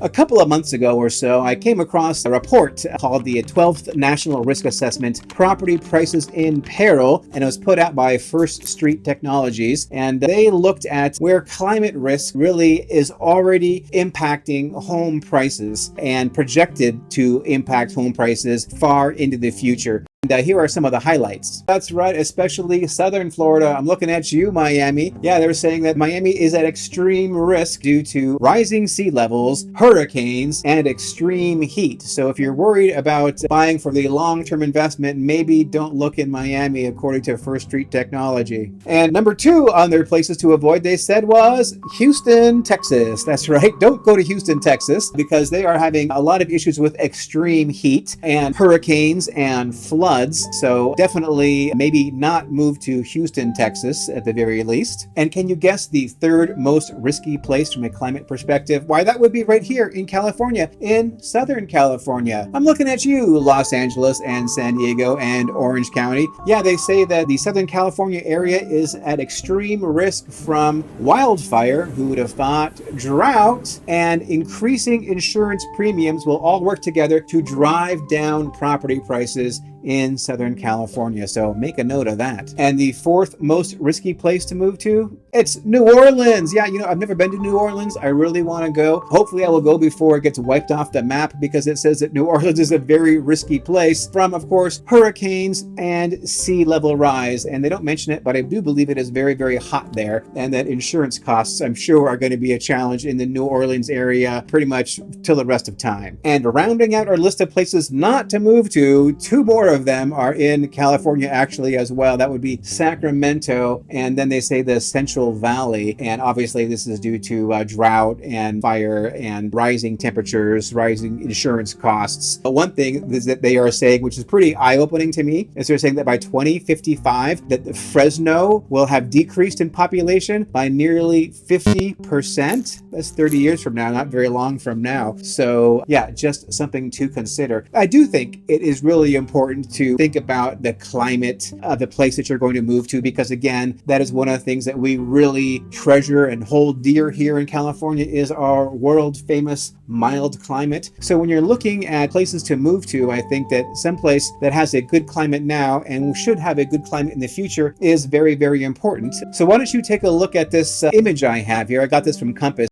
A couple of months ago or so, I came across a report called the 12th National Risk Assessment, Property Prices in Peril, and it was put out by First Street Technologies. And they looked at where climate risk really is already impacting home prices and projected to impact home prices far into the future. And here are some of the highlights. That's right, especially Southern Florida. I'm looking at you, Miami. Yeah, they're saying that Miami is at extreme risk due to rising sea levels, hurricanes, and extreme heat. So if you're worried about buying for the long-term investment, maybe don't look in Miami, according to First Street Technology. And number 2 on their places to avoid, they said, was Houston, Texas. That's right. Don't go to Houston, Texas, because they are having a lot of issues with extreme heat and hurricanes and floods. So definitely maybe not move to Houston, Texas at the very least. And can you guess the third most risky place from a climate perspective? Why, that would be right here in California, in Southern California. I'm looking at you, Los Angeles and San Diego and Orange County. Yeah, they say that the Southern California area is at extreme risk from wildfire, who would have thought, drought, and increasing insurance premiums will all work together to drive down property prices in Southern California. So make a note of that. And the fourth most risky place to move to, it's New Orleans. Yeah, I've never been to New Orleans. I really want to go. Hopefully I will go before it gets wiped off the map, because it says that New Orleans is a very risky place from, of course, hurricanes and sea level rise. And they don't mention it, but I do believe it is very, very hot there, and that insurance costs, I'm sure, are going to be a challenge in the New Orleans area pretty much till the rest of time. And rounding out our list of places not to move to, 2 more of them are in California actually as well. That would be Sacramento, and then they say the Central Valley. And obviously this is due to drought and fire and rising temperatures, rising insurance costs. But one thing is that they are saying, which is pretty eye-opening to me, is they're saying that by 2055 that Fresno will have decreased in population by nearly 50%. That's 30 years from now, not very long from now. So yeah, just something to consider. I do think it is really important to think about the climate of the place that you're going to move to, because again, that is one of the things that we really treasure and hold dear here in California, is our world famous mild climate. So when you're looking at places to move to, I think that someplace that has a good climate now and should have a good climate in the future is very, very important. So why don't you take a look at this image I have here. I got this from Compass.